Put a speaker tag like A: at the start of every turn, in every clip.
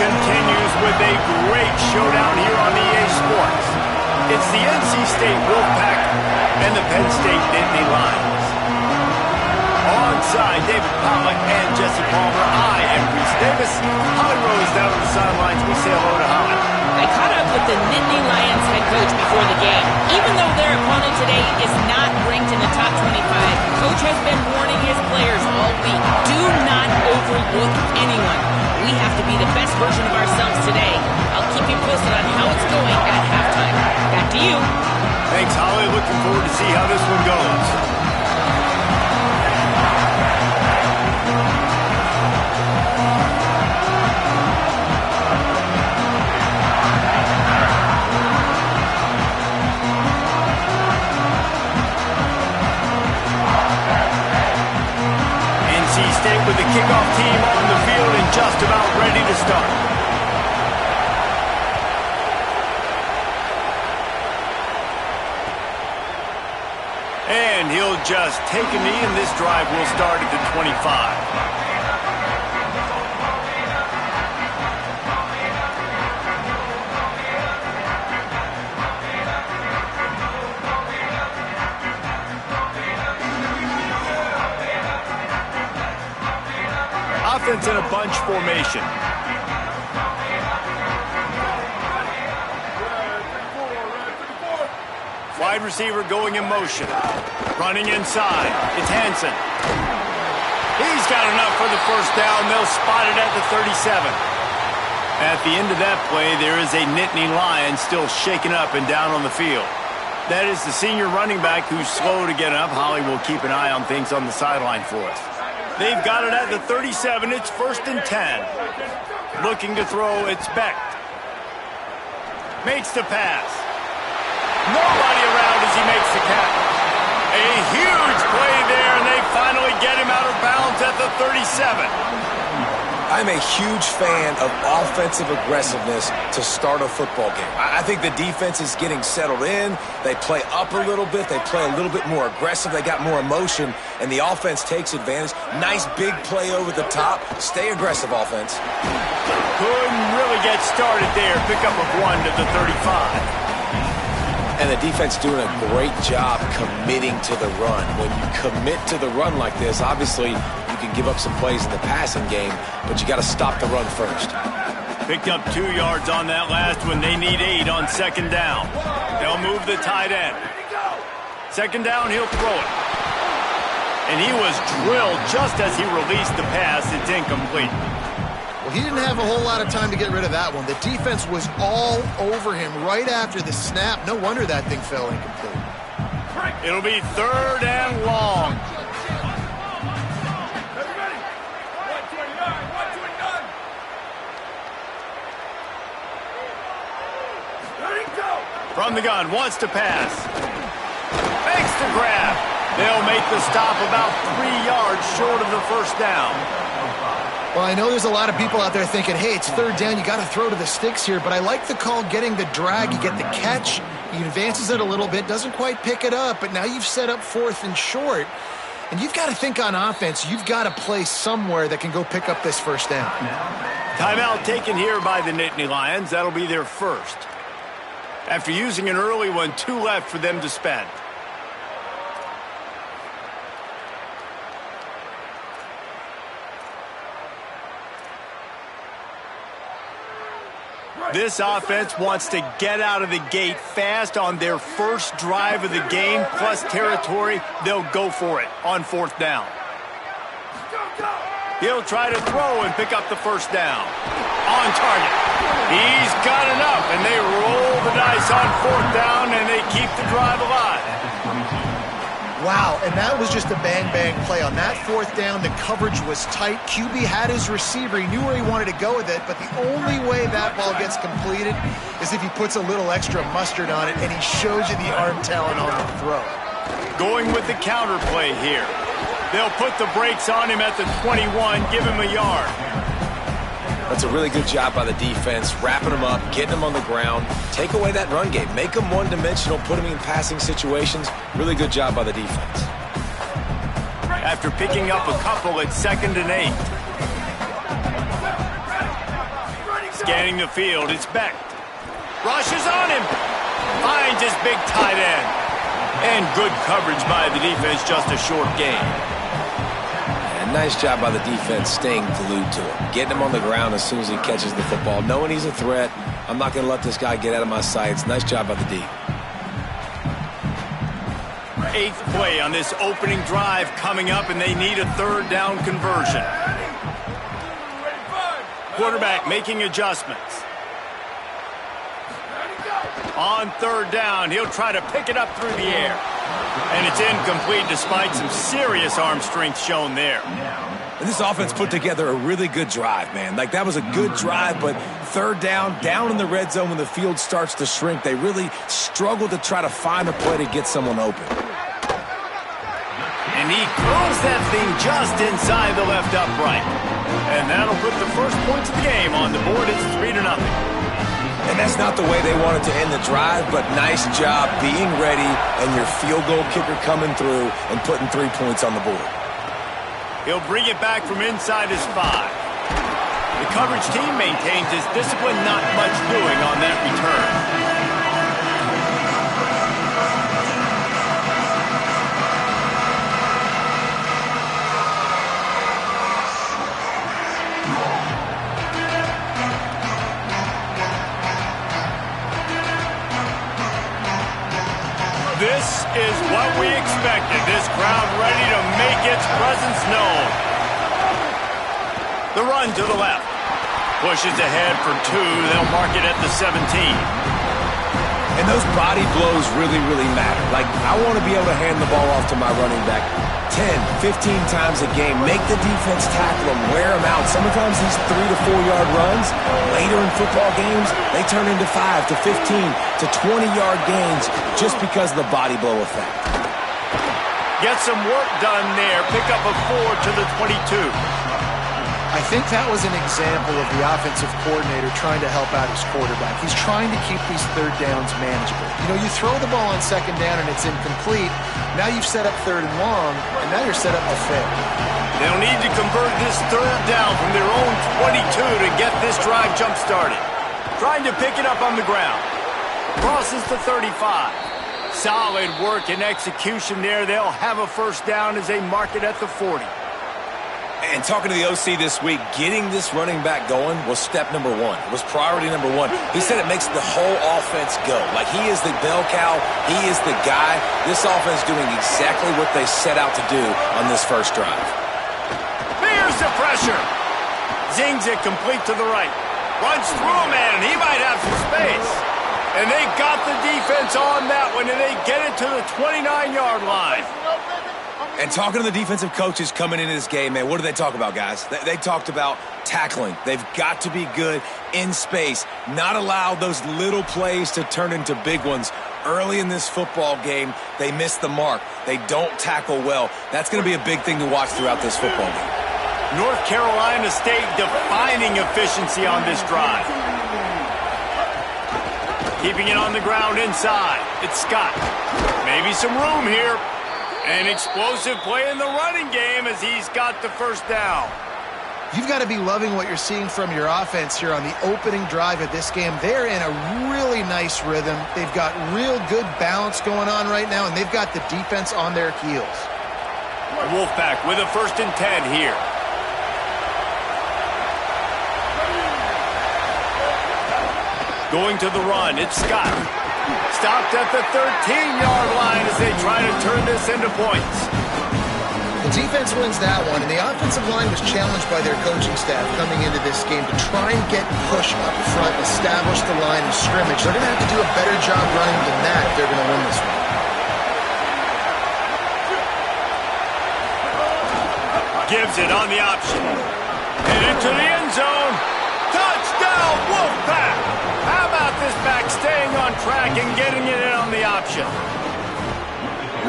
A: continues with a great showdown here on EA Sports. It's the NC State Wolfpack and the Penn State Nittany Lions. Onside, David Pollock and Jesse Palmer. I am Reese Davis. Holly Rose down on the sidelines. We say hello to Holly.
B: I caught up with the Nittany Lions head coach before the game. Even though their opponent today is not ranked in the top 25, coach has been warning his players all week. Do not overlook anyone. We have to be the best version of ourselves today. I'll keep you posted on how it's going at halftime. Back to you.
A: Thanks, Holly. Looking forward to see how this one goes. With the kickoff team on the field and just about ready to start. And he'll just take a knee, and this drive will start at the 25. Offense in a bunch formation. Wide receiver going in motion. Running inside. It's Hansen. He's got enough for the first down. They'll spot it at the 37. At the end of that play, there is a Nittany Lion still shaken up and down on the field. That is the senior running back who's slow to get up. Holly will keep an eye on things on the sideline for us. They've got it at the 37. It's 1st and 10. Looking to throw. It's Beck. Makes the pass. Nobody around as he makes the catch. A huge play there, and they finally get him out of bounds at the 37.
C: I'm a huge fan of offensive aggressiveness to start a football game. I think the defense is getting settled in. They play up a little bit. They play a little bit more aggressive. They got more emotion, and the offense takes advantage. Nice big play over the top. Stay aggressive, offense.
A: Couldn't really get started there. Pickup of 1 to the 35.
C: And the defense doing a great job committing to the run. When you commit to the run like this, obviously you can give up some plays in the passing game, but you got to stop the run first.
A: Picked up 2 yards on that last one. They need 8 on 2nd down. They'll move the tight end. 2nd down, he'll throw it. And he was drilled just as he released the pass. It's incomplete.
D: Well, he didn't have a whole lot of time to get rid of that one. The defense was all over him right after the snap. No wonder that thing fell incomplete.
A: It'll be 3rd and long. From the gun, wants to pass. Makes the grab. They'll make the stop about 3 yards short of the 1st down.
D: Well, I know there's a lot of people out there thinking, hey, it's 3rd down, you got to throw to the sticks here, but I like the call getting the drag. You get the catch, he advances it a little bit, doesn't quite pick it up, but now you've set up 4th and short, and you've got to think on offense, you've got to play somewhere that can go pick up this 1st down.
A: Timeout taken here by the Nittany Lions. That'll be their first. After using an early one, 2 left for them to spend. This offense wants to get out of the gate fast on their first drive of the game, plus territory. They'll go for it on 4th down. He'll try to throw and pick up the 1st down. On target. He's got enough, and they roll the dice on 4th down, and they keep the drive alive.
D: Wow, and that was just a bang-bang play. On that 4th down, the coverage was tight. QB had his receiver. He knew where he wanted to go with it, but the only way that ball gets completed is if he puts a little extra mustard on it, and he shows you the arm talent on the throw.
A: Going with the counter play here. They'll put the brakes on him at the 21, give him a yard.
C: That's a really good job by the defense, wrapping them up, getting them on the ground, take away that run game, make them one-dimensional, put them in passing situations. Really good job by the defense.
A: After picking up a couple, it's 2nd and 8. Scanning the field, it's Beck. Rushes on him. Finds his big tight end. And good coverage by the defense, just a short gain.
C: And nice job by the defense staying glued to him. Getting him on the ground as soon as he catches the football. Knowing he's a threat, I'm not going to let this guy get out of my sights. Nice job by the D.
A: 8th play on this opening drive coming up, and they need a third down conversion. Quarterback making adjustments. On third down, he'll try to pick it up through the air. And it's incomplete despite some serious arm strength shown there.
C: And this offense put together a really good drive, man. Like, that was a good drive, but third down in the red zone when the field starts to shrink, they really struggle to try to find a play to get someone open.
A: And he throws that thing just inside the left upright. And that'll put the first points of the game on the board. It's 3-0.
C: And that's not the way they wanted to end the drive, but nice job being ready and your field goal kicker coming through and putting 3 points on the board.
A: He'll bring it back from inside his 5. The coverage team maintains his discipline, not much doing on that return. This is what we expected. This crowd ready to make its presence known. The run to the left. Pushes ahead for 2. They'll mark it at the 17.
C: And those body blows really, really matter. Like, I want to be able to hand the ball off to my running back 10, 15 times a game. Make the defense tackle him, wear him out. Sometimes these 3 to 4 yard runs, later in football games, they turn into 5 to 15 to 20-yard gains just because of the body blow effect.
A: Get some work done there. Pick up a 4 to the 22.
D: I think that was an example of the offensive coordinator trying to help out his quarterback. He's trying to keep these third downs manageable. You know, you throw the ball on second down and it's incomplete. Now you've set up third and long, and now you're set up to fail.
A: They'll need to convert this third down from their own 22 to get this drive jump-started. Trying to pick it up on the ground. Crosses the 35. Solid work and execution there. They'll have a first down as they mark it at the 40.
C: And talking to the OC this week, getting this running back going was step number 1. It was priority number 1. He said it makes the whole offense go. Like, he is the bell cow. He is the guy. This offense doing exactly what they set out to do on this first drive.
A: Here's the pressure. Zings it complete to the right. Runs through a man, and he might have some space. And they got the defense on that one, and they get it to the 29-yard line.
C: And talking to the defensive coaches coming into this game, man, what do they talk about, guys? They talked about tackling. They've got to be good in space, not allow those little plays to turn into big ones. Early in this football game, they miss the mark. They don't tackle well. That's going to be a big thing to watch throughout this football game.
A: North Carolina State defining efficiency on this drive. Keeping it on the ground inside. It's Scott. Maybe some room here. An explosive play in the running game as he's got the first down.
D: You've got to be loving what you're seeing from your offense here on the opening drive of this game. They're in a really nice rhythm. They've got real good balance going on right now, and they've got the defense on their heels.
A: Wolfpack with a 1st and 10 here. Going to the run, it's Scott. Stopped at the 13-yard line as they try to turn this into points.
D: The defense wins that one, and the offensive line was challenged by their coaching staff coming into this game to try and get push up front, establish the line of scrimmage. They're going to have to do a better job running than that if they're going to win this one.
A: Gives it on the option. And into the end zone. Touchdown, Wolfpack! How about this back staying on track and getting it in on the option?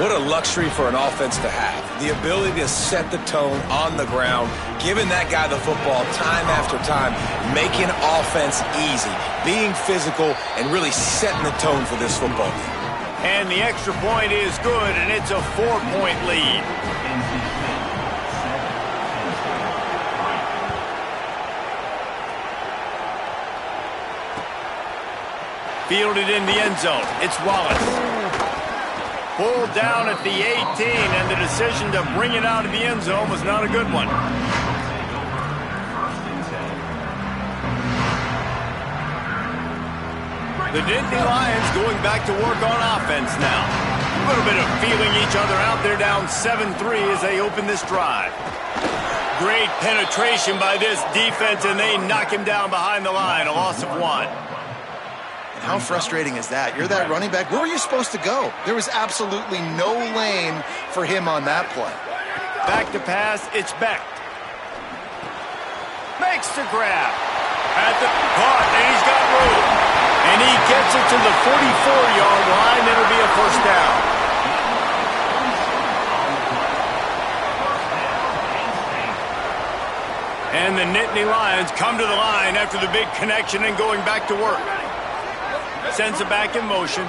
C: What a luxury for an offense to have. The ability to set the tone on the ground, giving that guy the football time after time, making offense easy, being physical, and really setting the tone for this football game.
A: And the extra point is good, and it's a 4-point lead. Fielded in the end zone. It's Wallace. Pulled down at the 18, and the decision to bring it out of the end zone was not a good one. The Nittany Lions going back to work on offense now. A little bit of feeling each other out. They're down 7-3 as they open this drive. Great penetration by this defense, and they knock him down behind the line. A loss of 1.
D: How frustrating is that? You're that running back. Where were you supposed to go? There was absolutely no lane for him on that play.
A: Back to pass, it's Beck. Makes the grab. At the caught, and he's got room. And he gets it to the 44-yard line. It'll be a first down. And the Nittany Lions come to the line after the big connection and going back to work. Sends it back in motion.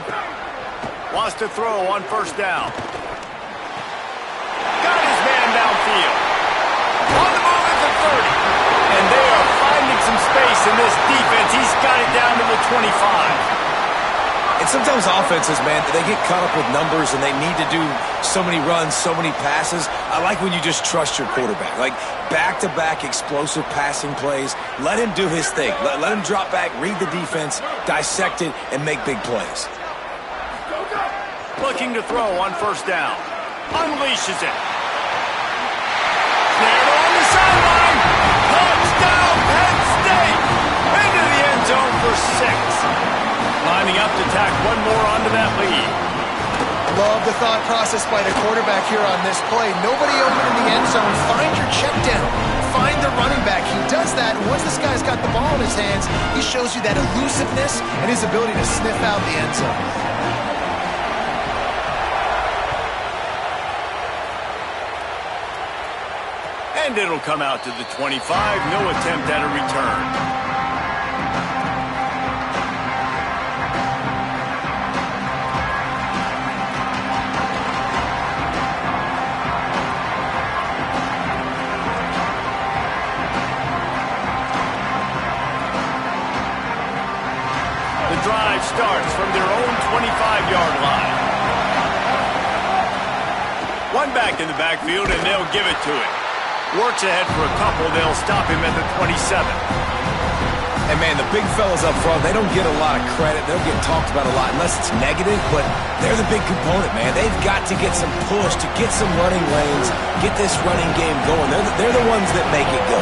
A: Wants to throw on first down. Got his man downfield. On the move at the 30. And they are finding some space in this defense. He's got it down to the 25.
C: And sometimes offenses, man, they get caught up with numbers and they need to do so many runs, so many passes. I like when you just trust your quarterback. Like back-to-back explosive passing plays. Let him do his thing. Let him drop back, read the defense, dissect it, and make big plays.
A: Looking to throw on first down. Unleashes it. Snared on the sideline. Touchdown, Penn State. Into the end zone for 6. Lining up to tack one more onto that lead.
D: Love the thought process by the quarterback here on this play. Nobody open in the end zone. Find your check down. Find the running back. He does that, and once this guy's got the ball in his hands, he shows you that elusiveness and his ability to sniff out the end zone.
A: And it'll come out to the 25. No attempt at a return. Drive starts from their own 25-yard line. One back in the backfield, and they'll give it to him. Works ahead for a couple. They'll stop him at the 27.
C: And, man, the big fellas up front, they don't get a lot of credit. They'll get talked about a lot unless it's negative, but they're the big component, man. They've got to get some push to get some running lanes, get this running game going. They're the ones that make it go.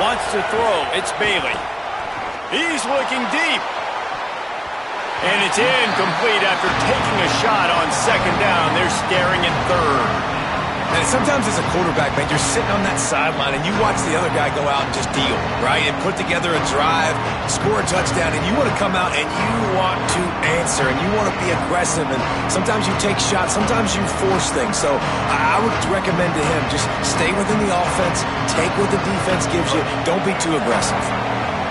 A: Wants to throw. It's Bailey. He's looking deep. And it's incomplete after taking a shot on second down. They're staring at third.
C: And sometimes as a quarterback, man, you're sitting on that sideline and you watch the other guy go out and just deal, right? And put together a drive, score a touchdown, and you want to come out and you want to answer and you want to be aggressive. And sometimes you take shots, sometimes you force things. So I would recommend to him just stay within the offense, take what the defense gives you, don't be too aggressive.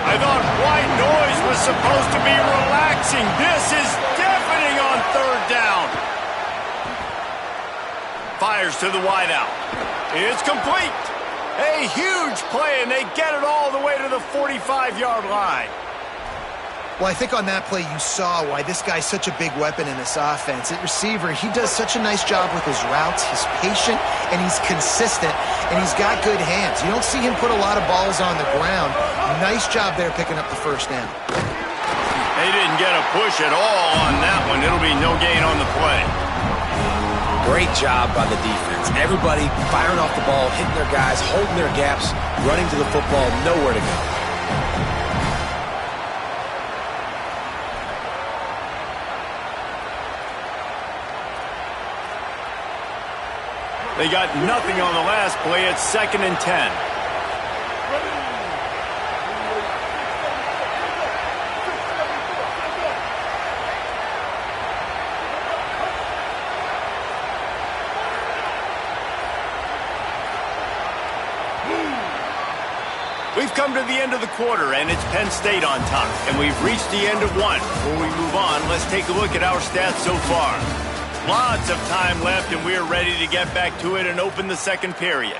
A: I thought white noise was supposed to be relaxing. This is deafening on third down. Fires to the wideout. It's complete. A huge play, and they get it all the way to the 45-yard line.
D: Well, I think on that play you saw why this guy's such a big weapon in this offense. At receiver, he does such a nice job with his routes. He's patient, and he's consistent, and he's got good hands. You don't see him put a lot of balls on the ground. Nice job there picking up the first down.
A: They didn't get a push at all on that one. It'll be no gain on the play.
C: Great job by the defense. Everybody firing off the ball, hitting their guys, holding their gaps, running to the football, nowhere to go.
A: They got nothing on the last play. It's 2nd and 10. We've come to the end of the quarter, and it's Penn State on top. And we've reached the end of one. Before we move on, let's take a look at our stats so far. Lots of time left, and we're ready to get back to it and open the second period.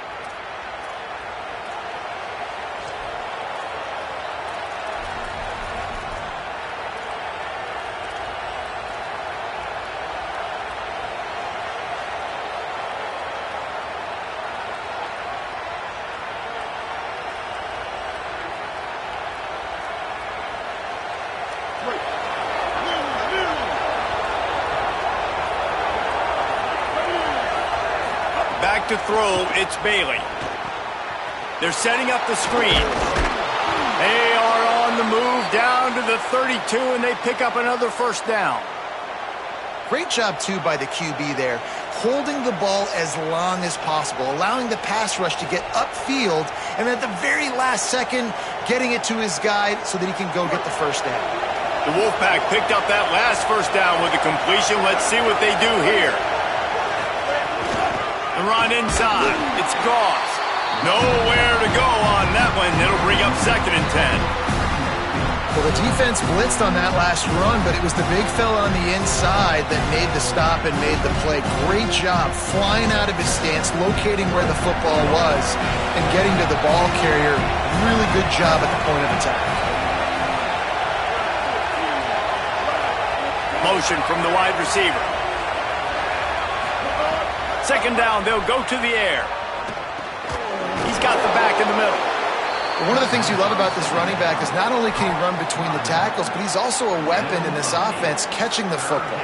A: to throw, it's Bailey. They're setting up the screen. They are on the move down to the 32, and they pick up another first down.
D: Great job, too, by the QB there, holding the ball as long as possible, allowing the pass rush to get upfield, and at the very last second, getting it to his guy so that he can go get the first down.
A: The Wolfpack picked up that last first down with a completion. Let's see what they do here. The run inside. It's Goss. Nowhere to go on that one. It'll bring up 2nd and 10.
D: Well, the defense blitzed on that last run, but it was the big fella on the inside that made the stop and made the play. Great job flying out of his stance, locating where the football was, and getting to the ball carrier. Really good job at the point of attack.
A: Motion from the wide receiver. 2nd down, they'll go to the air. He's got the back in the middle.
D: One of the things you love about this running back is not only can he run between the tackles, but he's also a weapon in this offense catching the football.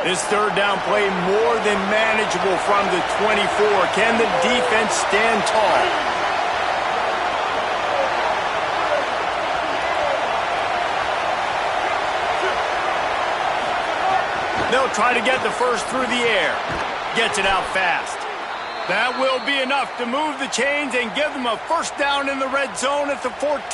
A: This 3rd down play more than manageable from the 24. Can the defense stand tall? They'll try to get the first through the air. Gets it out fast. That will be enough to move the chains and give them a first down in the red zone at the 14.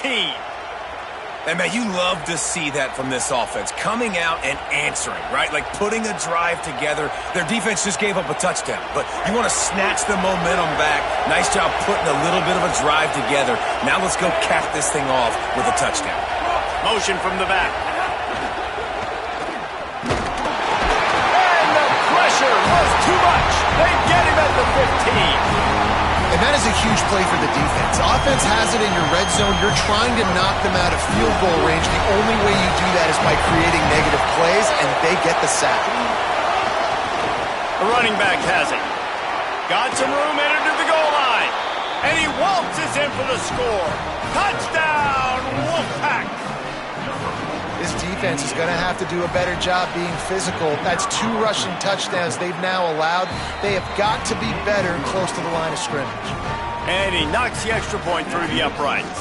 C: And, man, you love to see that from this offense. Coming out and answering, right? Like putting a drive together. Their defense just gave up a touchdown. But you want to snatch the momentum back. Nice job putting a little bit of a drive together. Now let's go cap this thing off with a touchdown.
A: Motion from the back. Was too much. They get him at the 15.
D: And that is a huge play for the defense. Offense has it in your red zone. You're trying to knock them out of field goal range. The only way you do that is by creating negative plays, and they get the sack.
A: The running back has it. Got some room, entered to the goal line. And he waltzes in for the score. Touchdown, Wolfpack.
D: This defense is going to have to do a better job being physical. That's 2 rushing touchdowns they've now allowed. They have got to be better close to the line of scrimmage.
A: And he knocks the extra point through the uprights.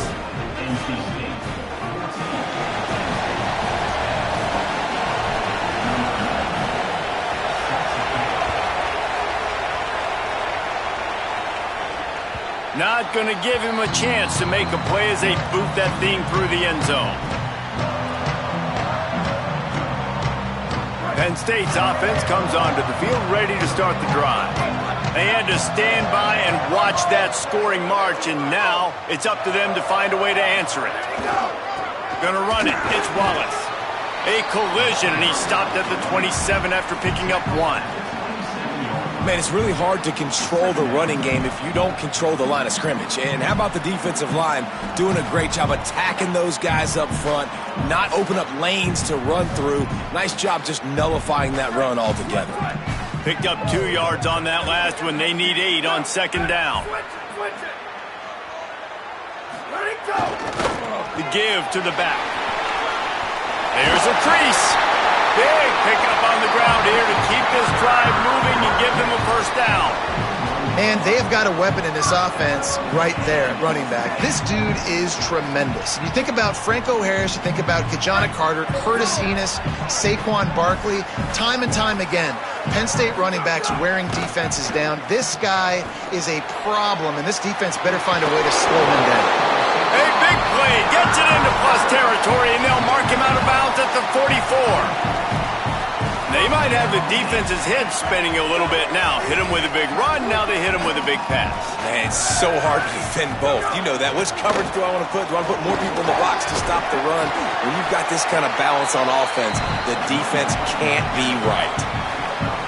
A: Not going to give him a chance to make a play as they boot that thing through the end zone. Penn State's offense comes onto the field ready to start the drive. They had to stand by and watch that scoring march, and now it's up to them to find a way to answer it. Gonna run it. It's Wallace. A collision, and he stopped at the 27 after picking up 1.
C: Man, it's really hard to control the running game if you don't control the line of scrimmage. And how about the defensive line doing a great job attacking those guys up front, not open up lanes to run through. Nice job just nullifying that run altogether.
A: Picked up 2 yards on that last one. They need 8 on 2nd down. The give to the back. There's a crease. Big pickup on the ground here to keep this drive moving and give them a first down.
D: And they have got a weapon in this offense right there at running back. This dude is tremendous. You think about Franco Harris, you think about Kajana Carter, Curtis Enos, Saquon Barkley, time and time again. Penn State running backs wearing defenses down. This guy is a problem, and this defense better find a way to slow him down.
A: A big play, gets it into plus territory, and they'll mark him out of bounds at the 44. They might have the defense's head spinning a little bit now. Hit him with a big run, now they hit him with a big pass.
C: Man, it's so hard to defend both. You know that. Which coverage do I want to put? Do I want to put more people in the box to stop the run? When you've got this kind of balance on offense, the defense can't be right.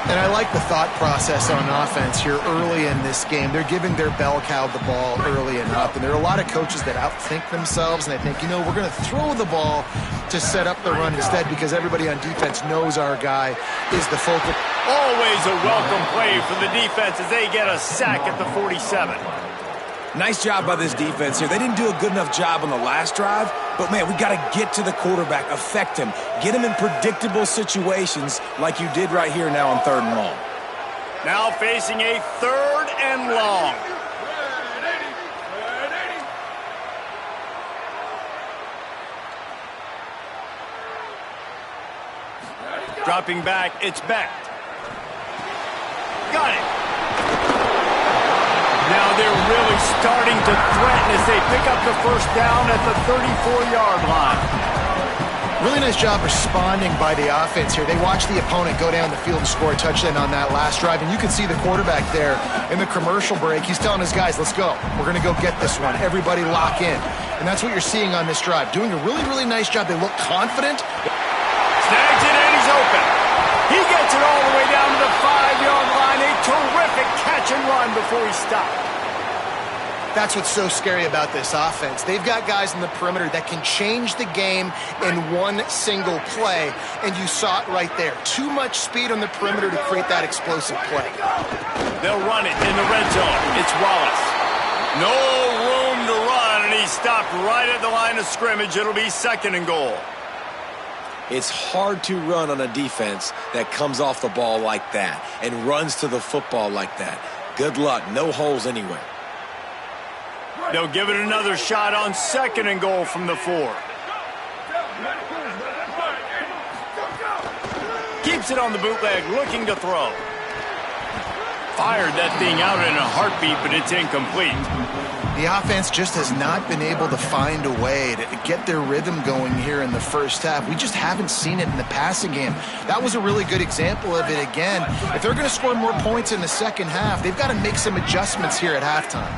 D: And I like the thought process on offense here early in this game. They're giving their bell cow the ball early enough. And there are a lot of coaches that outthink themselves, and they think, you know, we're going to throw the ball to set up the run instead because everybody on defense knows our guy is the focal.
A: Always a welcome play for the defense as they get a sack at the 47.
C: Nice job by this defense here. They didn't do a good enough job on the last drive, but, man, we got to get to the quarterback, affect him, get him in predictable situations like you did right here now on 3rd and long.
A: Now facing a 3rd and long. Dropping back, it's Beck. Got it. Now they're really starting to threaten as they pick up the 1st down at the 34-yard line.
D: Really nice job responding by the offense here. They watched the opponent go down the field and score a touchdown on that last drive, and you can see the quarterback there in the commercial break. He's telling his guys, let's go. We're going to go get this one. Everybody lock in. And that's what you're seeing on this drive. Doing a really, really nice job. They look confident.
A: Snags it, and he's open. He gets it all the way down to the 5-yard line. A terrific catch and run before he stopped.
D: That's what's so scary about this offense. They've got guys in the perimeter that can change the game in one single play, and you saw it right there. Too much speed on the perimeter to create that explosive play.
A: They'll run it in the red zone. It's Wallace. No room to run, and he stopped right at the line of scrimmage. It'll be 2nd and goal.
C: It's hard to run on a defense that comes off the ball like that and runs to the football like that. Good luck. No holes anywhere.
A: They'll give it another shot on 2nd and goal from the 4. Keeps it on the bootleg, looking to throw. Fired that thing out in a heartbeat, but it's incomplete.
D: The offense just has not been able to find a way to get their rhythm going here in the first half. We just haven't seen it in the passing game. That was a really good example of it again. If they're going to score more points in the second half, they've got to make some adjustments here at halftime.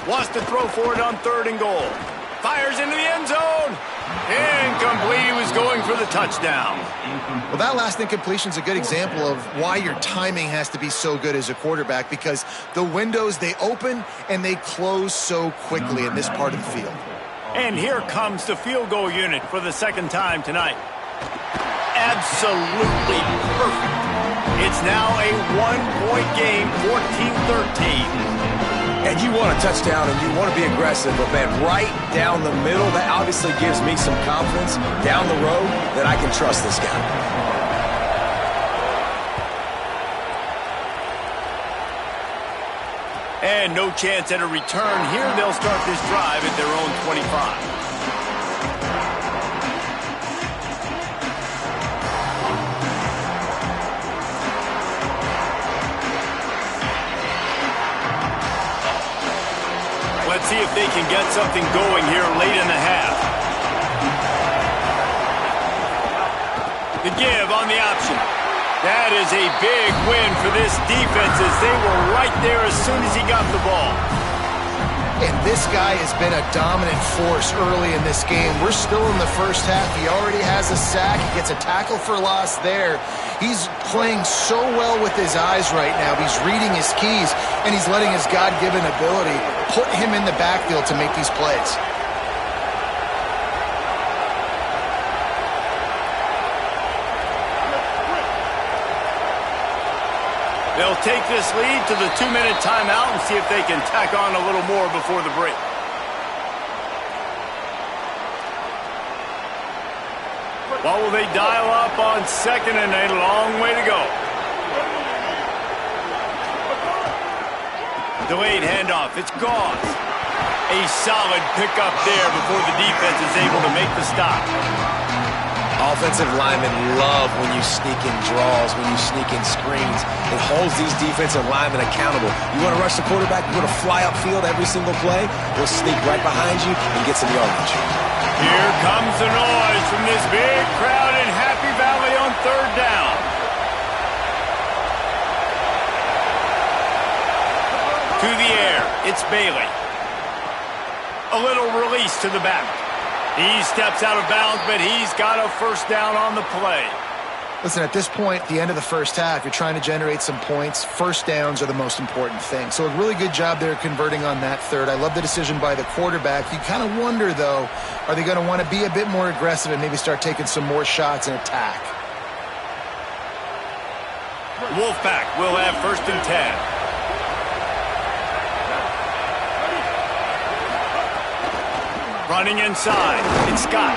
A: Wants to throw for it on 3rd and goal. Fires into the end zone. Incomplete. He was going for the touchdown.
D: Well, that last incompletion is a good example of why your timing has to be so good as a quarterback, because the windows, they open and they close so quickly in this part of the field.
A: And here comes the field goal unit for the 2nd time tonight. Absolutely perfect. It's now a 1-point game, 14-13.
C: And you want a touchdown and you want to be aggressive, but, man, right down the middle, that obviously gives me some confidence down the road that I can trust this guy.
A: And no chance at a return here. They'll start this drive at their own 25. Let's see if they can get something going here late in the half. The give on the option. That is a big win for this defense as they were right there as soon as he got the ball.
D: And this guy has been a dominant force early in this game. We're still in the first half. He already has a sack. He gets a tackle for loss there. He's playing so well with his eyes right now. He's reading his keys, and he's letting his God-given ability put him in the backfield to make these plays.
A: They'll take this lead to the 2-minute timeout and see if they can tack on a little more before the break. What will they dial up on 2nd and a long way to go? Delayed handoff. It's gone. A solid pickup there before the defense is able to make the stop.
C: Offensive linemen love when you sneak in draws, when you sneak in screens. It holds these defensive linemen accountable. You want to rush the quarterback, you want to fly upfield every single play, we'll sneak right behind you and get some yardage.
A: Here comes the noise from this big crowd in Happy Valley on 3rd down. To the air, it's Bailey. A little release to the back. He steps out of bounds, but he's got a 1st down on the play.
D: Listen, at this point, at the end of the first half, you're trying to generate some points. First downs are the most important thing. So a really good job there converting on that third. I love the decision by the quarterback. You kind of wonder, though, are they going to want to be a bit more aggressive and maybe start taking some more shots and attack?
A: Wolfpack will have 1st and 10. Running inside, it's Scott.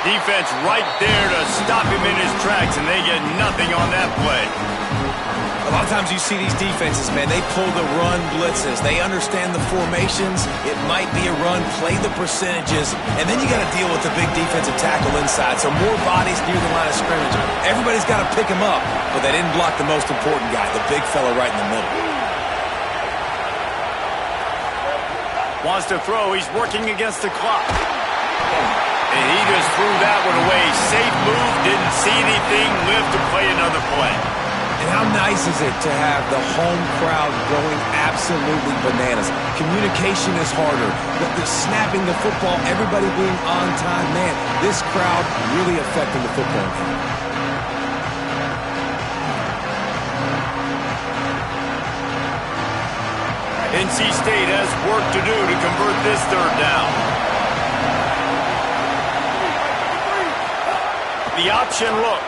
A: Defense right there to stop him in his tracks, and they get nothing on that play.
C: A lot of times you see these defenses, man, they pull the run blitzes. They understand the formations. It might be a run, play the percentages, and then you got to deal with the big defensive tackle inside. So more bodies near the line of scrimmage. Everybody's got to pick him up, but they didn't block the most important guy, the big fella right in the middle.
A: Wants to throw. He's working against the clock. And he just threw that one away. Safe move, didn't see anything, lived to play another play.
C: And how nice is it to have the home crowd going absolutely bananas? Communication is harder. The snapping the football, everybody being on time. Man, this crowd really affecting the football game.
A: NC State has work to do to convert this 3rd down. The option look.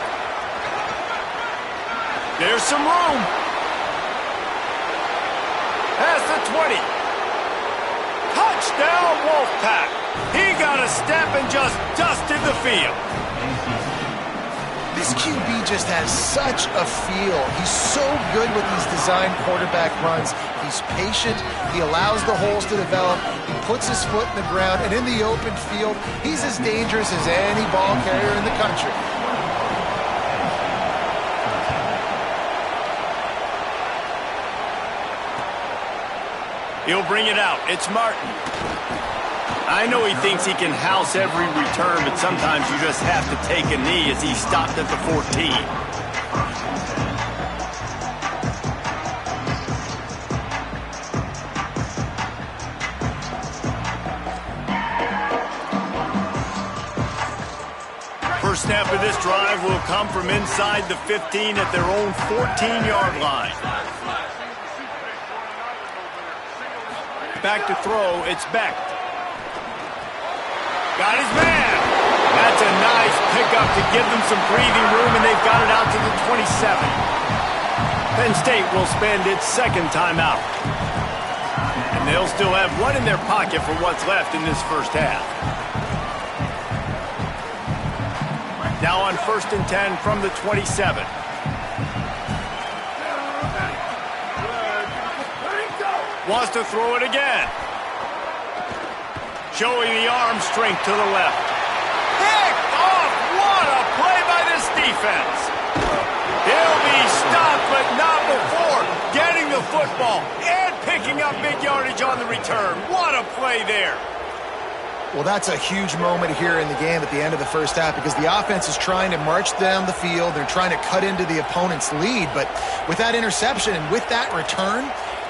A: There's some room. Past the 20. Touchdown, Wolfpack. He got a step and just dusted the field.
D: This QB just has such a feel. He's so good with these design quarterback runs. He's patient. He allows the holes to develop. He puts his foot in the ground. And in the open field, he's as dangerous as any ball carrier in the country.
A: He'll bring it out. It's Martin. I know he thinks he can house every return, but sometimes you just have to take a knee as he stopped at the 14. First snap of this drive will come from inside the 15 at their own 14-yard line. Back to throw, it's Beck. Got his man. That's a nice pickup to give them some breathing room, and they've got it out to the 27. Penn State will spend its 2nd timeout. And they'll still have one in their pocket for what's left in this first half. Now on 1st and 10 from the 27. Wants to throw it again. Showing the arm strength to the left. Picked off! What a play by this defense! He'll be stopped, but not before getting the football and picking up big yardage on the return. What a play there!
D: Well, that's a huge moment here in the game at the end of the first half because the offense is trying to march down the field. They're trying to cut into the opponent's lead, but with that interception and with that return,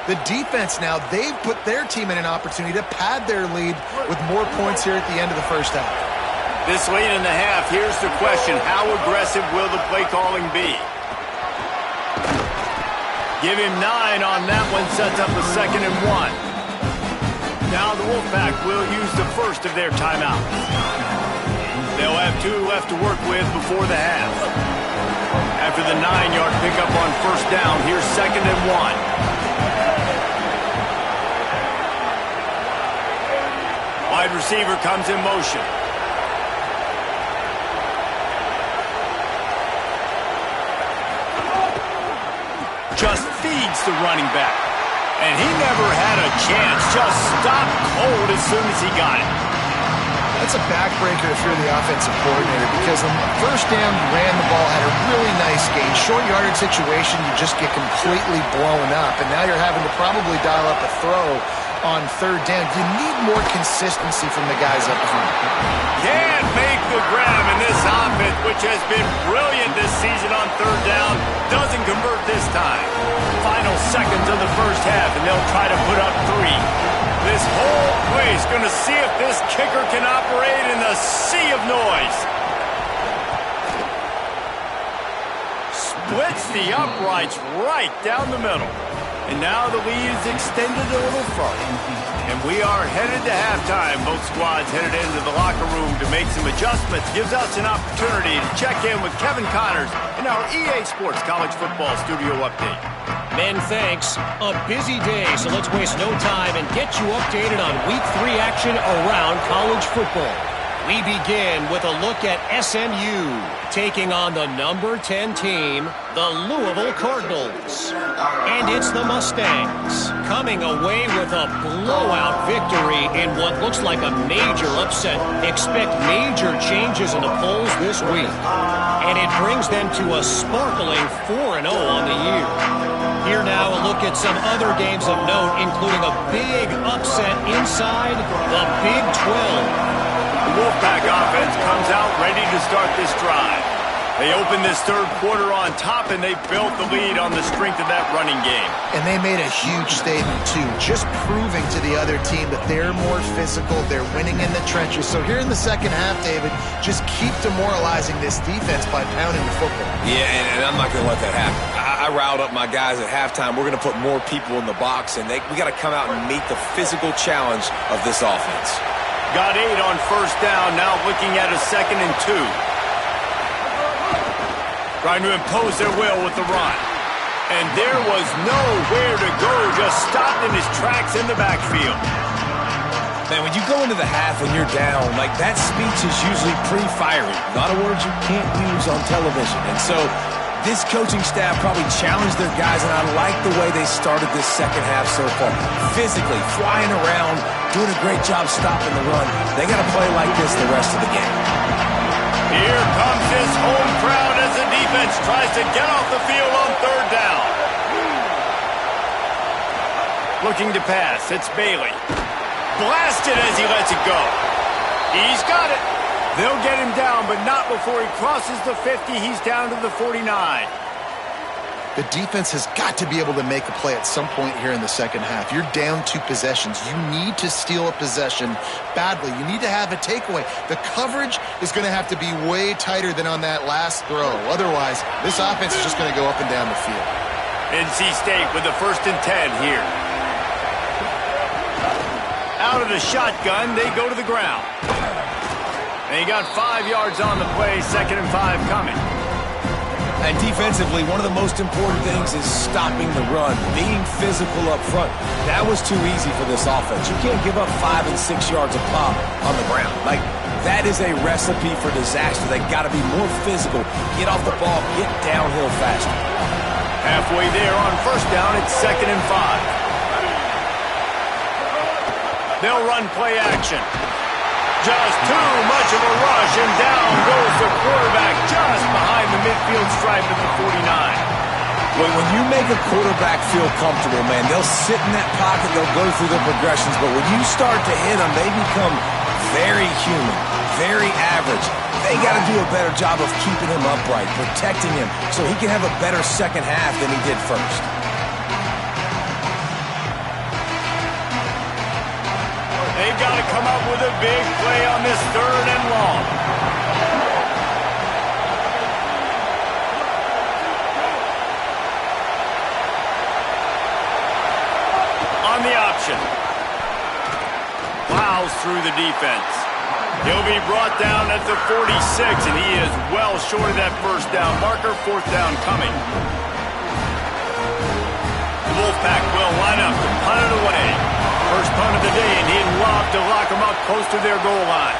D: the defense now, they've put their team in an opportunity to pad their lead with more points here at the end of the first half.
A: This late in the half, here's the question. How aggressive will the play calling be? Give him 9 on that one, sets up a 2nd and 1. Now the Wolfpack will use the first of their timeouts. They'll have 2 left to work with before the half. After the 9-yard pickup on 1st down, here's 2nd and 1. Wide receiver comes in motion. Just feeds the running back. And he never had a chance. Just stopped cold as soon as he got it.
D: That's a backbreaker if you're the offensive coordinator because on first down, you ran the ball, had a really nice gain. Short yardage situation, you just get completely blown up. And now you're having to probably dial up a throw on 3rd down. You need more consistency from the guys up front.
A: Can't make the grab, and this offense, which has been brilliant this season on 3rd down, doesn't convert this time. Final seconds of the first half, and they'll try to put up 3. This whole play is going to see if this kicker can operate in the sea of noise. splits the uprights right down the middle. And now the lead is extended a little further. And we are headed to halftime. Both squads headed into the locker room to make some adjustments. Gives us an opportunity to check in with Kevin Connors in our EA Sports College Football Studio Update.
E: Men, thanks. A busy day, so let's waste no time and get you updated on Week 3 action around college football. We begin with a look at SMU taking on the number 10 team, the Louisville Cardinals. And it's the Mustangs coming away with a blowout victory in what looks like a major upset. Expect major changes in the polls this week. And it brings them to a sparkling 4-0 on the year. Here now a look at some other games of note, including a big upset inside the Big 12.
A: The Wolfpack offense comes out ready to start this drive. They opened this third quarter on top, and they built the lead on the strength of that running game.
D: And they made a huge statement, too, just proving to the other team that they're more physical, they're winning in the trenches. So here in the second half, David, just keep demoralizing this defense by pounding the football.
C: Yeah, and I'm not going to let that happen. I riled up my guys at halftime. We're going to put more people in the box, and we got to come out and meet the physical challenge of this offense.
A: Got 8 on first down, now looking at a 2nd and 2. Trying to impose their will with the run. And there was nowhere to go, just stopped in his tracks in the backfield.
C: Man, when you go into the half and you're down, like that speech is usually pretty fiery. A lot of words you can't use on television. And so this coaching staff probably challenged their guys, and I like the way they started this second half so far. Physically, flying around, doing a great job stopping the run. They got to play like this the rest of the game.
A: Here comes this home crowd as the defense tries to get off the field on third down. Looking to pass, it's Bailey. Blasted as he lets it go. He's got it. They'll get him down, but not before he crosses the 50. He's down to the 49.
D: The defense has got to be able to make a play at some point here in the second half. You're down 2 possessions. You need to steal a possession badly. You need to have a takeaway. The coverage is going to have to be way tighter than on that last throw. Otherwise, this offense is just going to go up and down the field.
A: NC State with the 1st and 10 here. Out of the shotgun, they go to the ground. And he got 5 yards on the play, 2nd and 5 coming.
C: And defensively, one of the most important things is stopping the run, being physical up front. That was too easy for this offense. You can't give up 5 and 6 yards a pop on the ground. Like, that is a recipe for disaster. They got to be more physical, get off the ball, get downhill faster.
A: Halfway there on first down, it's 2nd and 5. They'll run play action. Just too much of a rush, and down goes the quarterback just behind the midfield stripe at the 49.
C: When you make a quarterback feel comfortable, man, they'll sit in that pocket, they'll go through their progressions, but when you start to hit them, they become very human, very average. They got to do a better job of keeping him upright, protecting him, so he can have a better second half than he did first.
A: They've got to come up with a big play on this 3rd and long. On the option. Plows through the defense. He'll be brought down at the 46, and he is well short of that first down marker. 4th down coming. The Wolfpack will line up to punt it away. First punt of the day, and he'd love to lock them up close to their goal line.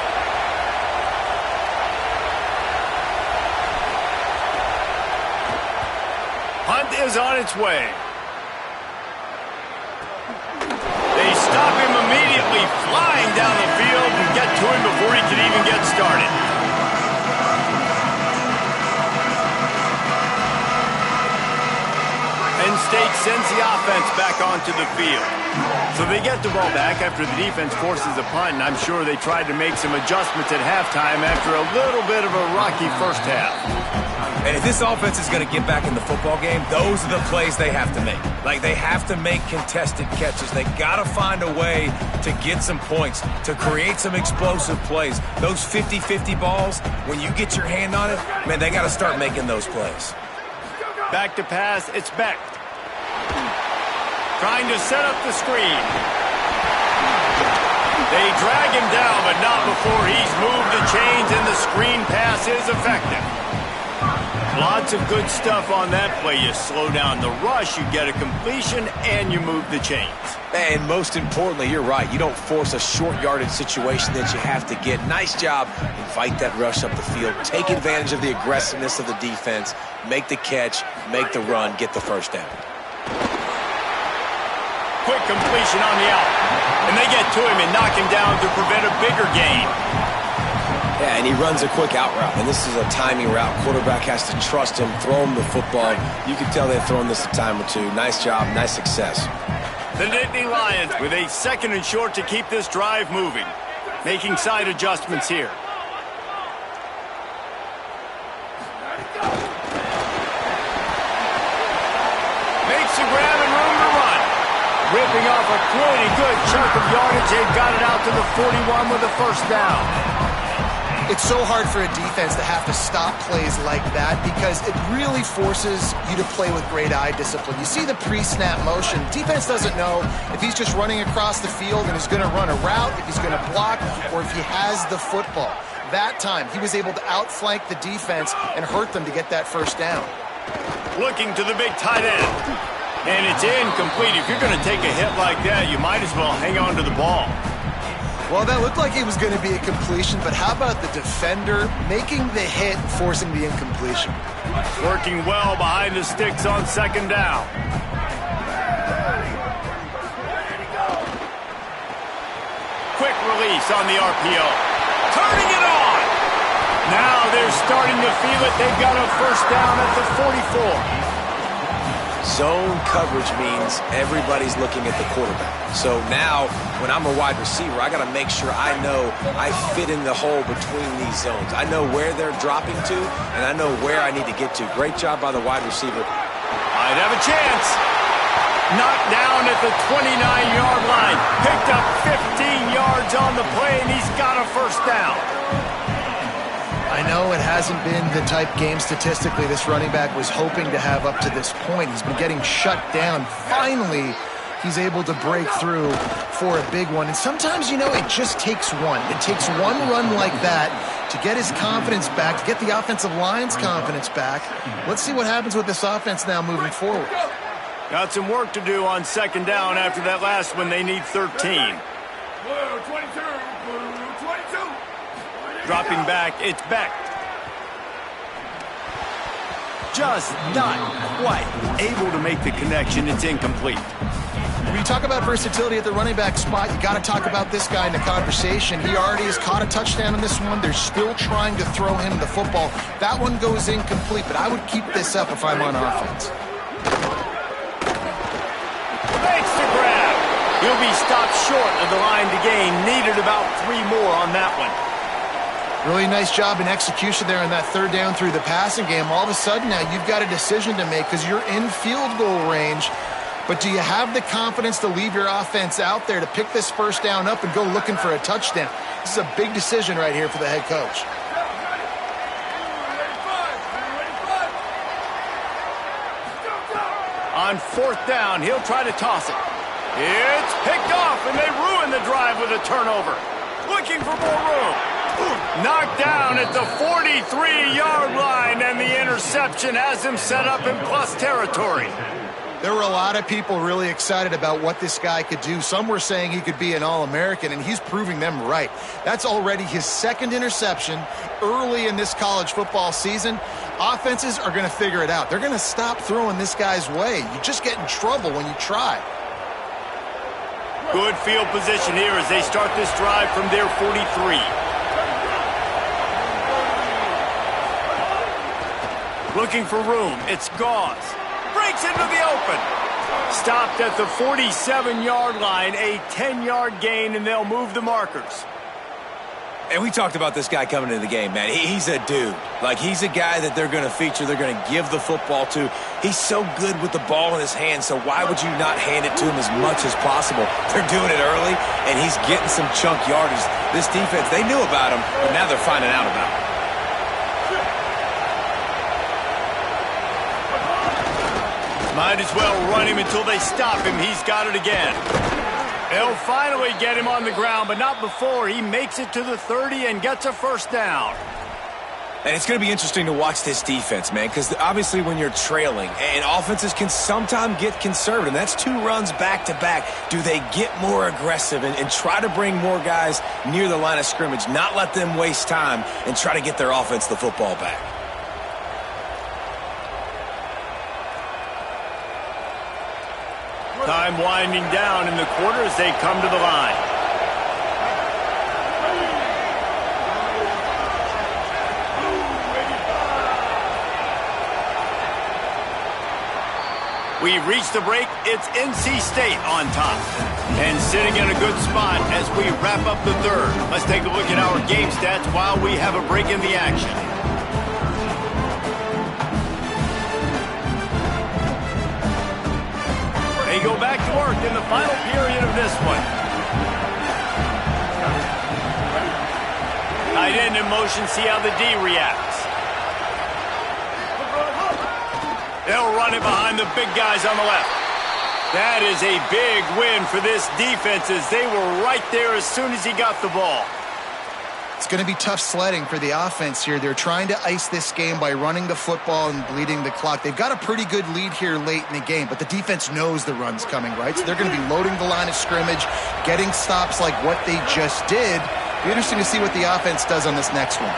A: Punt is on its way. They stop him immediately, flying down the field and get to him before he can even get started. Penn State sends the offense back onto the field. So they get the ball back after the defense forces a punt, and I'm sure they tried to make some adjustments at halftime after a little bit of a rocky first half.
C: And if this offense is going to get back in the football game, those are the plays they have to make. Like, they have to make contested catches. They got to find a way to get some points, to create some explosive plays. Those 50-50 balls, when you get your hand on it, man, they got to start making those plays.
A: Back to pass, it's Beck. Trying to set up the screen. They drag him down, but not before he's moved the chains, and the screen pass is effective. Lots of good stuff on that play. You slow down the rush, you get a completion, and you move the chains.
C: And most importantly, you're right. You don't force a short yardage situation that you have to get. Nice job. Invite that rush up the field. Take advantage of the aggressiveness of the defense. Make the catch, make the run, get the first down.
A: Quick completion on the out. And they get to him and knock him down to prevent a bigger gain.
C: Yeah, and he runs a quick out route. And this is a timing route. Quarterback has to trust him, throw him the football. You can tell they've thrown this a time or two. Nice job, nice success.
A: The Nittany Lions with a 2nd and short to keep this drive moving. Making side adjustments here. Makes the grab and room to run. Ripping off a pretty good chunk of yardage. They've got it out to the 41 with a first down.
D: It's so hard for a defense to have to stop plays like that because it really forces you to play with great eye discipline. You see the pre-snap motion. Defense doesn't know if he's just running across the field and is going to run a route, if he's going to block, or if he has the football. That time, he was able to outflank the defense and hurt them to get that first down.
A: Looking to the big tight end. And it's incomplete. If you're going to take a hit like that, you might as well hang on to the ball.
D: Well, that looked like it was going to be a completion, but how about the defender making the hit, forcing the incompletion?
A: Working well behind the sticks on 2nd down. Quick release on the RPO. Turning it on! Now they're starting to feel it. They've got a first down at the 44.
C: Zone coverage means everybody's looking at the quarterback. So now, when I'm a wide receiver, I got to make sure I know I fit in the hole between these zones. I know where they're dropping to, and I know where I need to get to. Great job by the wide receiver.
A: Might have a chance. Knocked down at the 29-yard line. Picked up 15 yards on the play, and he's got a first down.
D: I know it hasn't been the type game statistically this running back was hoping to have up to this point. He's been getting shut down. Finally, he's able to break through for a big one. And sometimes, you know, it just takes one. It takes one run like that to get his confidence back, to get the offensive line's confidence back. Let's see what happens with this offense now moving forward.
A: Got some work to do on 2nd down after that last one. They need 13. Dropping back, it's Beck. Just not quite able to make the connection. It's incomplete.
D: When you talk about versatility at the running back spot, you got to talk about this guy in the conversation. He already has caught a touchdown in this one. They're still trying to throw him the football. That one goes incomplete, but I would keep this up if I'm on offense.
A: Makes the grab. He'll be stopped short of the line to gain. Needed about 3 more on that one.
D: Really nice job in execution there on that 3rd down through the passing game. All of a sudden now you've got a decision to make because you're in field goal range. But do you have the confidence to leave your offense out there to pick this first down up and go looking for a touchdown? This is a big decision right here for the head coach.
A: On 4th down, he'll try to toss it. It's picked off, and they ruin the drive with a turnover. Looking for more room. Knocked down at the 43-yard line, and the interception has him set up in plus territory.
D: There were a lot of people really excited about what this guy could do. Some were saying he could be an All-American, and he's proving them right. That's already his 2nd interception early in this college football season. Offenses are going to figure it out. They're going to stop throwing this guy's way. You just get in trouble when you try.
A: Good field position here as they start this drive from their 43. Looking for room. It's Gauze. Breaks into the open. Stopped at the 47-yard line. A 10-yard gain, and they'll move the markers.
C: And we talked about this guy coming into the game, man. He's a dude. Like, he's a guy that they're going to feature, they're going to give the football to. He's so good with the ball in his hands, so why would you not hand it to him as much as possible? They're doing it early, and he's getting some chunk yardage. This defense, they knew about him, but now they're finding out about him.
A: Might as well run him until they stop him. He's got it again. They'll finally get him on the ground, but not before he makes it to the 30 and gets a first down.
C: And it's going to be interesting to watch this defense, man, because obviously when you're trailing, and offenses can sometimes get conservative. That's 2 runs back-to-back. Do they get more aggressive and try to bring more guys near the line of scrimmage, not let them waste time, and try to get their offense the football back?
A: Time winding down in the quarter as they come to the line. We reach the break. It's NC State on top. And sitting in a good spot as we wrap up the third. Let's take a look at our game stats while we have a break in the action. They go back to work in the final period of this one. Tight end in motion, see how the D reacts. They'll run it behind the big guys on the left. That is a big win for this defense as they were right there as soon as he got the ball.
D: It's going to be tough sledding for the offense here. They're trying to ice this game by running the football and bleeding the clock. They've got a pretty good lead here late in the game, but the defense knows the run's coming, right? So they're going to be loading the line of scrimmage, getting stops like what they just did. Be interesting to see what the offense does on this next one.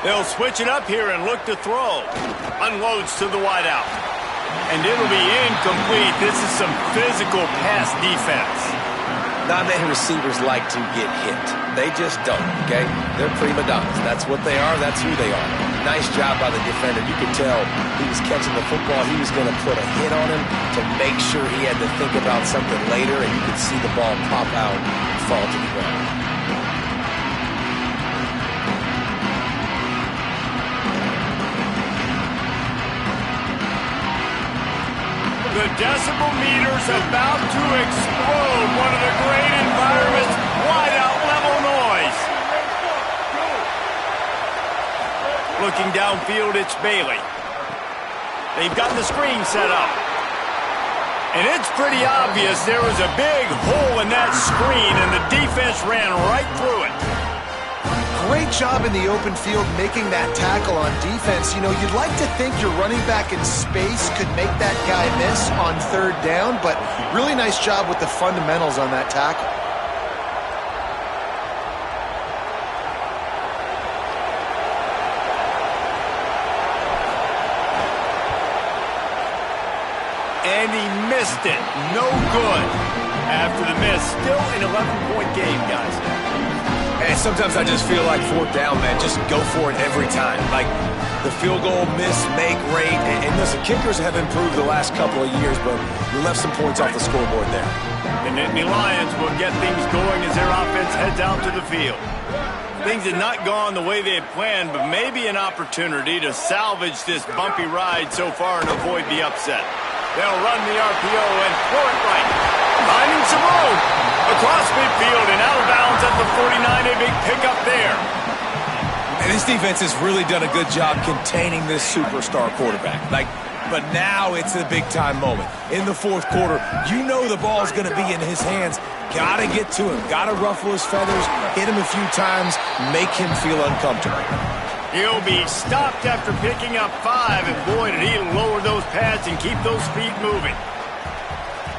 A: They'll switch it up here and look to throw. Unloads to the wideout. And it'll be incomplete. This is some physical pass defense.
C: Not many receivers like to get hit. They just don't, okay? They're prima donnas. That's what they are. That's who they are. Nice job by the defender. You could tell he was catching the football. He was going to put a hit on him to make sure he had to think about something later, and you could see the ball pop out and fall to the ground.
A: The decibel meter's about to explode. One of the great environments, wide-out level noise. Looking downfield, it's Bailey. They've got the screen set up. And it's pretty obvious there was a big hole in that screen, and the defense ran right through it.
D: Great job in the open field making that tackle on defense. You know, you'd like to think your running back in space could make that guy miss on third down, but really nice job with the fundamentals on that tackle.
A: And he missed it. No good. After the miss, still an 11-point game, guys.
C: And sometimes I just feel like fourth down, man, just go for it every time. Like the field goal miss, make rate. And listen, kickers have improved the last couple of years, but you left some points off the scoreboard there.
A: The Nittany Lions will get things going as their offense heads out to the field. Things had not gone the way they had planned, but maybe an opportunity to salvage this bumpy ride so far and avoid the upset. They'll run the RPO and throw it right. Finding some room. Across midfield and out of bounds at the 49. A big pickup there.
C: And this defense has really done a good job containing this superstar quarterback. But now it's a big-time moment. In the fourth quarter, you know the ball's going to be in his hands. Got to get to him. Got to ruffle his feathers, hit him a few times, make him feel uncomfortable.
A: He'll be stopped after picking up 5, and boy, did he lower those pads and keep those feet moving.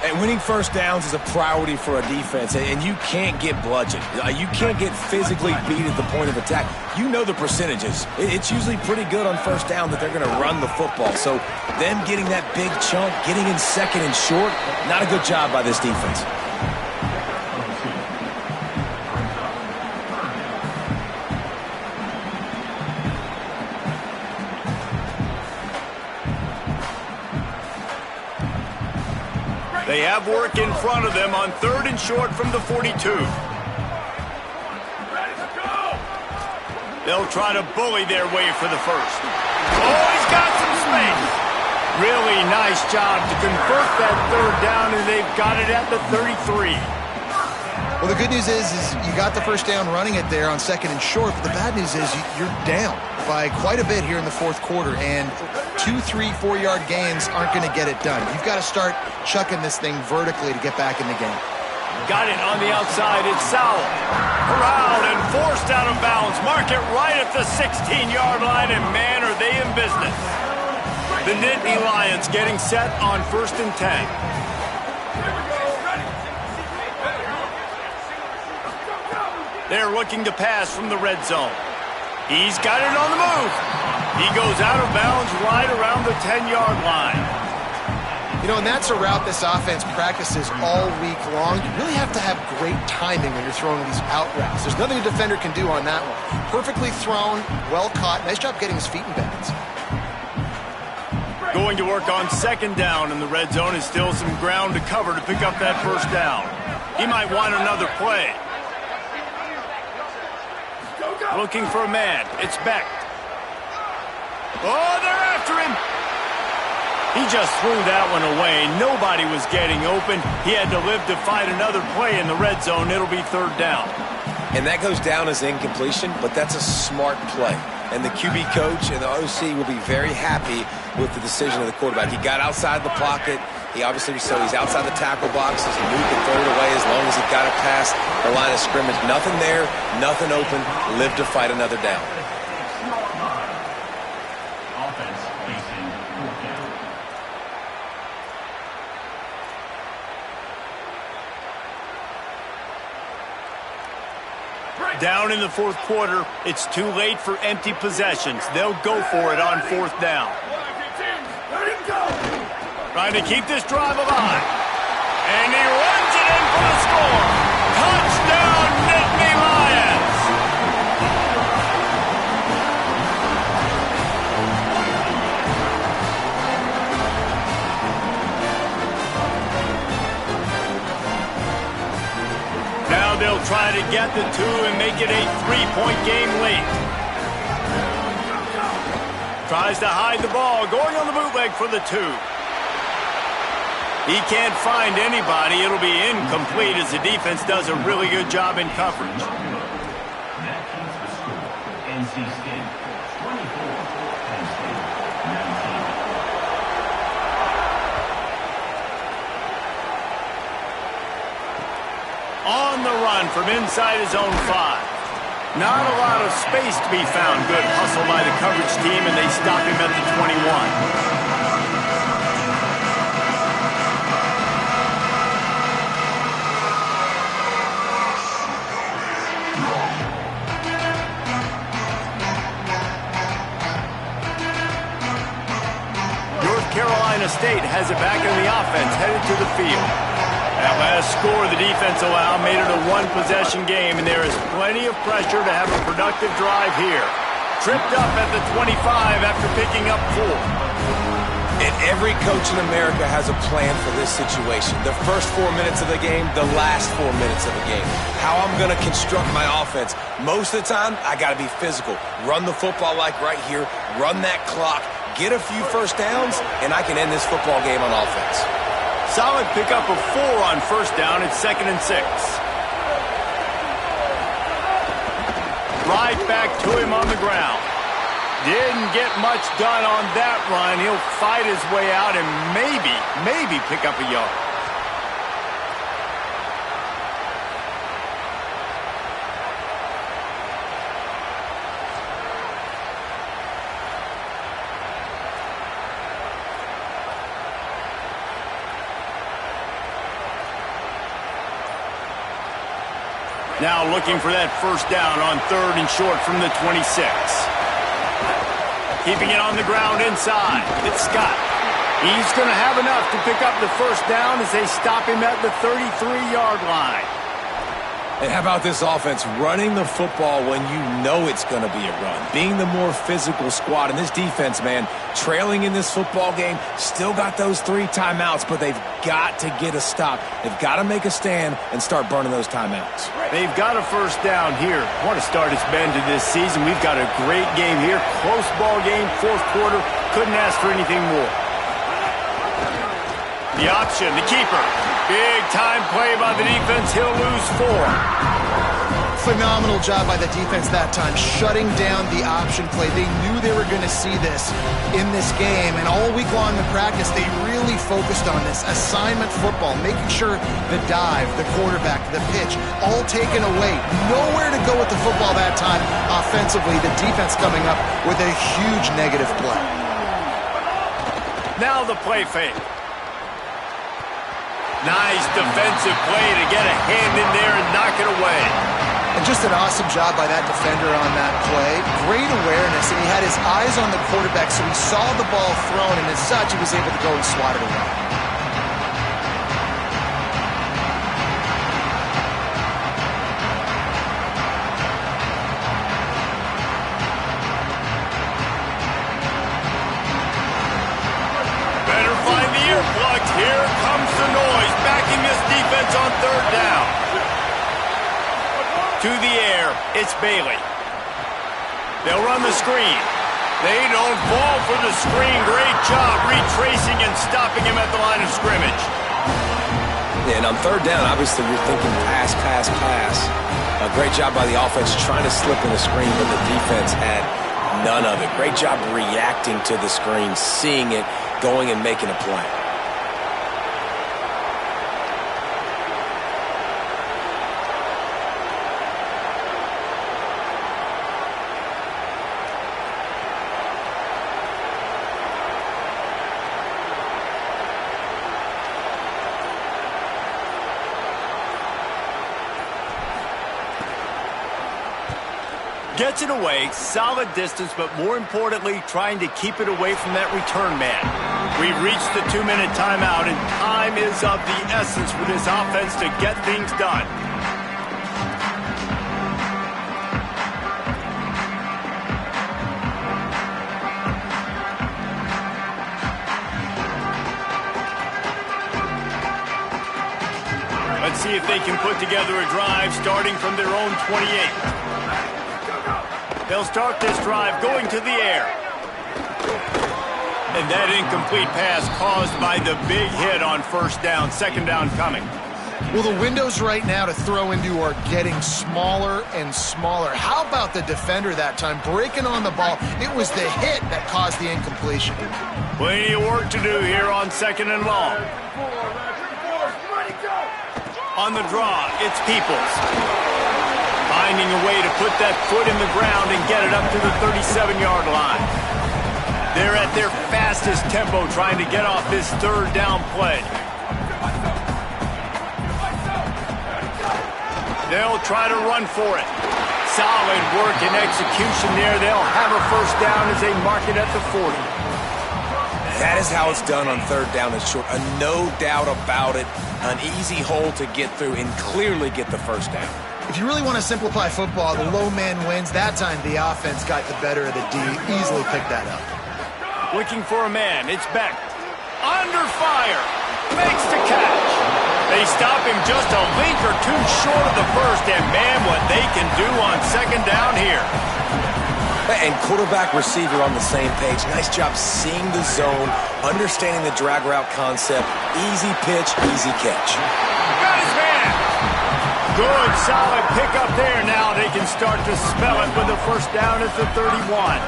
C: And winning first downs is a priority for a defense, and you can't get bludgeoned. You can't get physically beat at the point of attack. You know the percentages. It's usually pretty good on first down that they're going to run the football. So them getting that big chunk, getting in second and short, not a good job by this defense.
A: They have work in front of them on third and short from the 42. They'll try to bully their way for the first. Oh, he's got some space. Really nice job to convert that third down, and they've got it at the 33.
D: Well, the good news is you got the first down running it there on 2nd and short, but the bad news is you're down by quite a bit here in the 4th quarter, and 2, 3, 4-yard gains aren't going to get it done. You've got to start chucking this thing vertically to get back in the game.
A: Got it on the outside. It's Sowell. Corralled and forced out of bounds. Mark it right at the 16-yard line, and man, are they in business. The Nittany Lions getting set on 1st and 10. They're looking to pass from the red zone. He's got it on the move. He goes out of bounds right around the 10-yard line.
D: You know, and that's a route this offense practices all week long. You really have to have great timing when you're throwing these out routes. There's nothing a defender can do on that one. Perfectly thrown, well caught. Nice job getting his feet in bounds.
A: Going to work on 2nd down in the red zone is still some ground to cover to pick up that first down. He might want another play. Looking for a man. It's Beck. Oh, they're after him. He just threw that one away. Nobody was getting open. He had to live to fight another play in the red zone. It'll be 3rd down.
C: And that goes down as incompletion, but that's a smart play. And the QB coach and the OC will be very happy with the decision of the quarterback. He got outside the pocket. He obviously, so he's outside the tackle box. He moved to throw it away as long as he got it past the line of scrimmage. Nothing there, nothing open. Live to fight another down.
A: Down in the 4th quarter, it's too late for empty possessions. They'll go for it on 4th down. Trying to keep this drive alive. And he runs it in for the score. Touchdown, Nittany Lions! Now they'll try to get the 2 and make it a 3-point game late. Tries to hide the ball, going on the bootleg for the 2. He can't find anybody. It'll be incomplete as the defense does a really good job in coverage. On the run from inside his own 5. Not a lot of space to be found. Good hustle by the coverage team, and they stop him at the 21. Carolina State has it back in the offense, headed to the field. That last score the defense allowed made it a 1-possession game, and there is plenty of pressure to have a productive drive here. Tripped up at the 25 after picking up 4.
C: And every coach in America has a plan for this situation. The first 4 minutes of the game, the last 4 minutes of the game. How I'm going to construct my offense. Most of the time, I got to be physical. Run the football like right here. Run that clock. Get a few first downs, and I can end this football game on offense.
A: Solid pickup of 4 on 1st down. It's 2nd and 6. Right back to him on the ground. Didn't get much done on that run. He'll fight his way out and maybe pick up a yard. Now looking for that first down on 3rd and short from the 26. Keeping it on the ground inside. It's Scott. He's going to have enough to pick up the first down as they stop him at the 33-yard line.
C: And how about this offense running the football when you know it's going to be a run? Being the more physical squad. And this defense, man, trailing in this football game, still got those 3 timeouts, but they've got to get a stop. They've got to make a stand and start burning those timeouts.
A: They've got a first down here. What a start it's been to this season. We've got a great game here. Close ball game, 4th quarter. Couldn't ask for anything more. The option, the keeper. Big-time play by the defense. He'll lose 4.
D: Phenomenal job by the defense that time, shutting down the option play. They knew they were going to see this in this game, and all week long in practice, they really focused on this assignment football, making sure the dive, the quarterback, the pitch, all taken away. Nowhere to go with the football that time offensively. The defense coming up with a huge negative play.
A: Now the play fake. Nice defensive play to get a hand in there and knock it away.
D: And just an awesome job by that defender on that play. Great awareness, and he had his eyes on the quarterback, so he saw the ball thrown, and as such, he was able to go and swat it away.
A: Better find the earplugs. Here comes the noise, backing this defense on 3rd down. To the air, it's Bailey. They'll run the screen. They don't fall for the screen. Great job retracing and stopping him at the line of scrimmage.
C: And on 3rd down, obviously you're thinking pass, pass, pass. A great job by the offense trying to slip in the screen, but the defense had none of it. Great job reacting to the screen, seeing it, going and making a play.
A: Gets it away, solid distance, but more importantly, trying to keep it away from that return man. We've reached the 2-minute timeout, and time is of the essence for this offense to get things done. Let's see if they can put together a drive starting from their own 28. They'll start this drive going to the air. And that incomplete pass caused by the big hit on 1st down, 2nd down coming.
D: Well, the windows right now to throw into are getting smaller and smaller. How about the defender that time breaking on the ball? It was the hit that caused the incompletion.
A: Plenty of work to do here on 2nd and long. On the draw, it's Peoples. Finding a way to put that foot in the ground and get it up to the 37-yard line. They're at their fastest tempo trying to get off this 3rd down play. They'll try to run for it. Solid work and execution there. They'll have a 1st down as they mark it at the 40.
C: That is how it's done on 3rd down and short. No doubt about it. An easy hole to get through and clearly get the 1st down.
D: If you really want to simplify football, the low man wins. That time, the offense got the better of the D. Easily picked that up.
A: Looking for a man. It's Beck. Under fire. Makes the catch. They stop him just a link or two short of the 1st, and man, what they can do on 2nd down here.
C: And quarterback receiver on the same page. Nice job seeing the zone, understanding the drag route concept. Easy pitch, easy catch.
A: Got his man. Good, solid pickup there. Now they can start to spell it with the 1st down at the 31.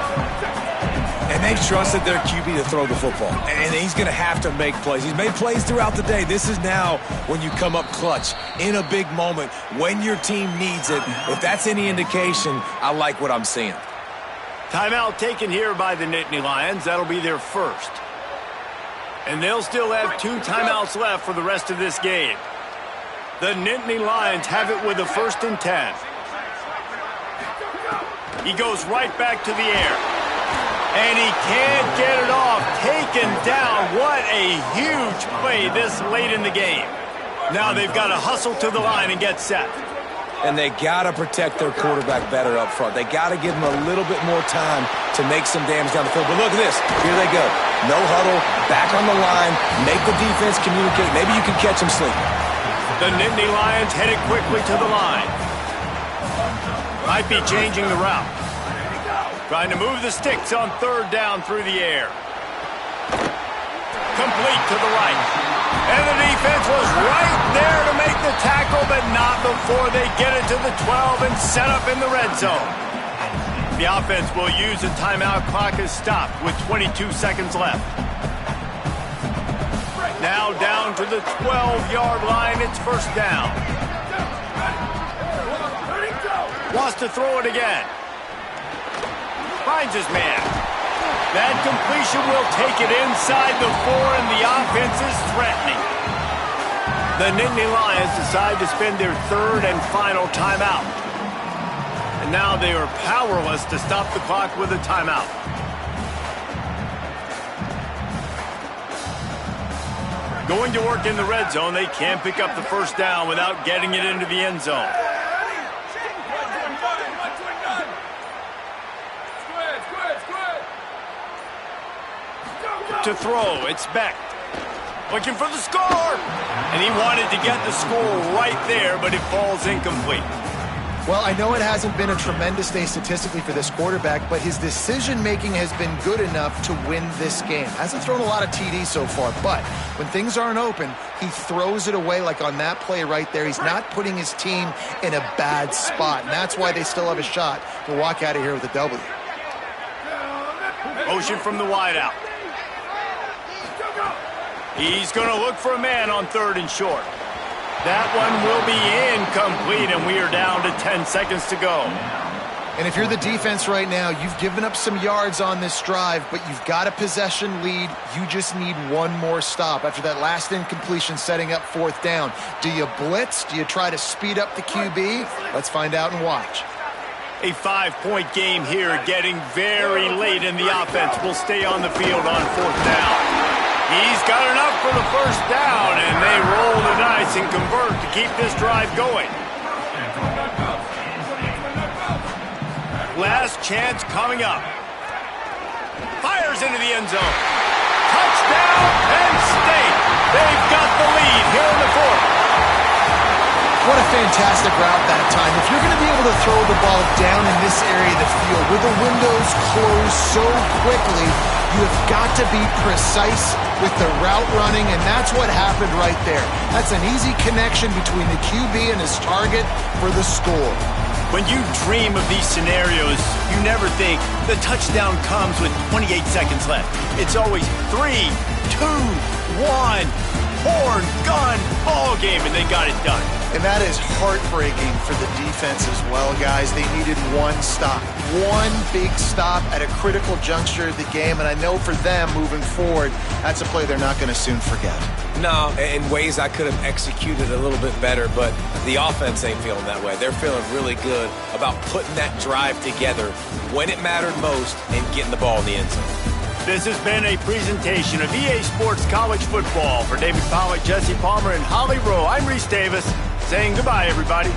C: And they've trusted their QB to throw the football. And he's going to have to make plays. He's made plays throughout the day. This is now when you come up clutch in a big moment when your team needs it. If that's any indication, I like what I'm seeing.
A: Timeout taken here by the Nittany Lions. That'll be their 1st. And they'll still have 2 timeouts left for the rest of this game. The Nittany Lions have it with a 1st and 10. He goes right back to the air. And he can't get it off. Taken down. What a huge play this late in the game. Now they've got to hustle to the line and get set.
C: And they got to protect their quarterback better up front. They got to give him a little bit more time to make some damage down the field. But look at this. Here they go. No huddle, back on the line, make the defense communicate. Maybe you can catch them sleeping.
A: The Nittany Lions headed quickly to the line. Might be changing the route. Trying to move the sticks on 3rd down through the air. Complete to the right. And the defense was right there to make the tackle, but not before they get it to the 12 and set up in the red zone. The offense will use a timeout. Clock is stopped with 22 seconds left. Now down to the 12-yard line. It's first down. Wants to throw it again. Finds his man. That completion will take it inside the 4, and the offense is threatening. The Nittany Lions decide to spend their third and final timeout. And now they are powerless to stop the clock with a timeout. Going to work in the red zone, they can't pick up the first down without getting it into the end zone. To throw, it's Beck. Looking for the score! And he wanted to get the score right there, but it falls incomplete.
D: Well, I know it hasn't been a tremendous day statistically for this quarterback, but his decision-making has been good enough to win this game. Hasn't thrown a lot of TDs so far, but when things aren't open, he throws it away like on that play right there. He's not putting his team in a bad spot, and that's why they still have a shot to walk out of here with a W.
A: Motion from the wideout. He's going to look for a man on third and short. That one will be incomplete, and we are down to 10 seconds to go.
D: And if you're the defense right now, you've given up some yards on this drive, but you've got a possession lead. You just need one more stop after that last incompletion setting up fourth down. Do you blitz? Do you try to speed up the QB? Let's find out and watch.
A: A 5-point game here, getting very late in the offense. Will stay on the field on fourth down. He's got enough for the first down, and they roll the dice and convert to keep this drive going. Last chance coming up. Fires into the end zone. Touchdown, Penn State. They've got the lead here in the fourth.
D: What a fantastic route that time. If you're going to be able to throw the ball down in this area of the field with the windows closed so quickly, you have got to be precise with the route running, and that's what happened right there. That's an easy connection between the QB and his target for the score.
A: When you dream of these scenarios, you never think the touchdown comes with 28 seconds left. It's always 3, 2, 1, horn, gun, ball game, and they got it done.
D: And that is heartbreaking for the defense as well, guys. They needed one stop. One big stop at a critical juncture of the game, and I know for them moving forward, that's a play they're not going to soon forget.
C: No, in ways I could have executed a little bit better, but the offense ain't feeling that way. They're feeling really good about putting that drive together when it mattered most and getting the ball in the end zone.
A: This has been a presentation of EA Sports College Football. For David Pollack, Jesse Palmer, and Holly Rowe, I'm Reese Davis, saying goodbye, everybody.